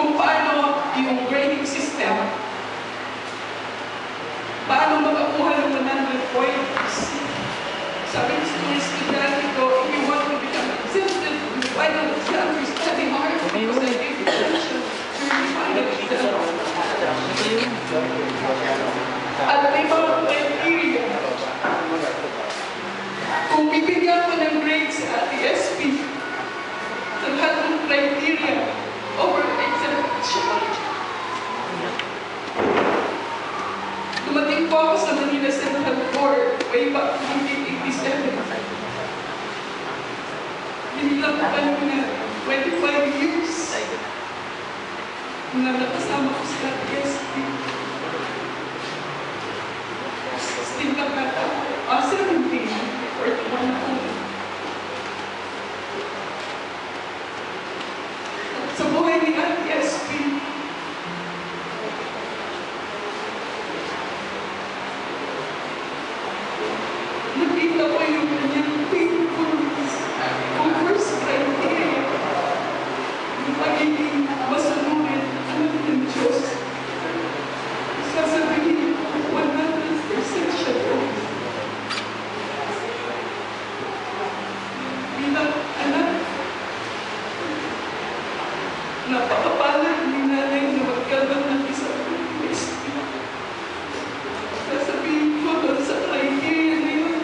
kung paano yung grading system, paano makakuha ng 100 points. Sabi ko sa mga estudyante ko, if you want to become exempted, you final exam, you study hard because I gave you attention during the final exam. At may mga criteria. Kung bibigyan ko ng grade sa ATSP, sa lahat ng criteria, over-exemption. Dumating po ako sa Manila Central Board way back 1987. Binilang ko pa na 25 years na nakasama ko sa ATSP. Still lang nata, 17, 41 ako. Sa buhay ni ATSP, nakita ko yung kanyang faithfulness. Kung first criteria, yung pagiging masanunin anak ng Diyos, sasabihin 100% siya po. Bilang anak, napakapalad ni nanay na magkaroon ng isang PhD. Sasabihin ko doon sa criteria na yun,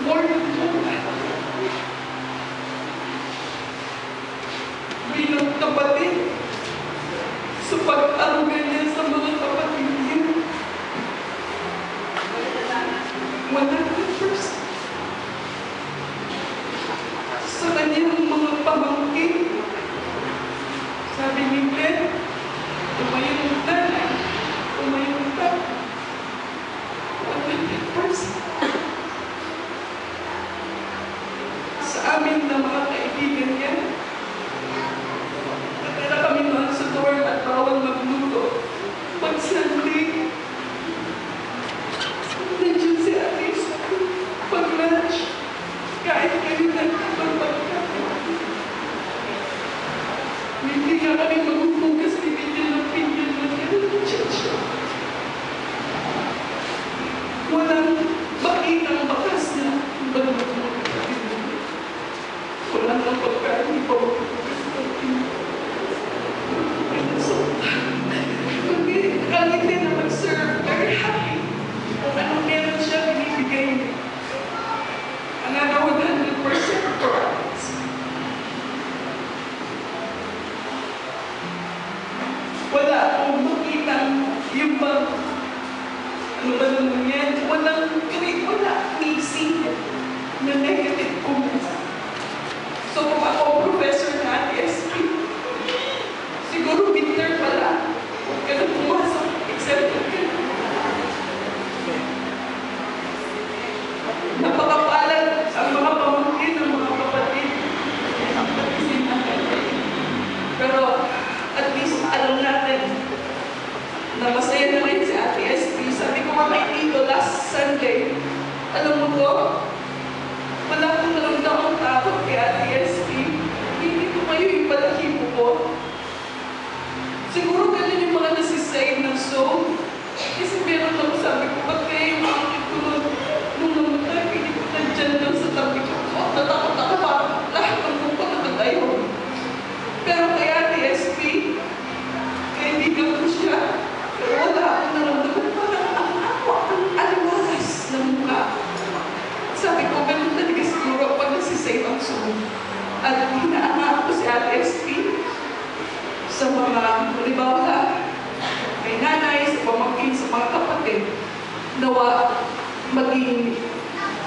more than that. Bilang kapatid, sa pag-aruga niya sa mga kapatid niya, 100%. Sa kanyang mga pamangkin, sabi ni Glenn, tumayo ng tanay, tumayo ng tatay, 100%. Sa amin na mga kaibigan niya, natira kami mga sa dorm at bawal magluto. Pag Sunday, nandiyan si Atis, pag lunch, kahit kami nagpapagkain. Hindi nga kami maghuhugas, bibigyan ng pinggan ng siya. Walang makitang bakas na walang ang pagkain po. Ang hindi na mag-serve, very happy. Kung anong meron siya, binibigay niya. Ang ano, 100% for us. Wala akong makitang yung bang, ano ba naman yan? Wala mixing na negative comments. So kung ako professor na ATSP, siguro winter pala, huwag ka na pumasok, accepted ka na. Napakapalad ang mga pamangkin ng mga kapatid. Pero at least alam natin na masaya na rin si ATSP. Sabi ko kay Tito last Sunday, alam mo ko, wala akong naramdamang takot kay ATSP. Hindi ko kayo yung balahibo ko. Siguro ganun yung mga nasisave ng soul. Kasi meron ako sabi ko, ba't kaya yung angkin ko nung namatay, hindi ko nandyan lang sa tabi ko. Natakot ako parang lahat ng buko nakatayo. Pero kay ATSP, kaibigan ko siya. Pero wala akong naramdaman. Parang ang aliwalas ng mukha. Sabi ko, ganun talaga siguro pag nasisave ang soul. At hinaangaan ko si ATSP sa mga ribawa, kay nanay, sa pamangkin, sa mga kapatid, nawa maging,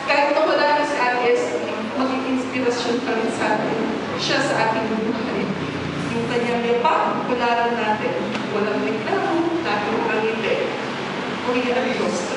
kahit na wala na si ATSP, maging inspirasyon pa rin sa atin, siya sa ating buhay. Yung kanyang yapak, kularan natin, walang reklamo, natin ang ngiti. Uri ang Diyos.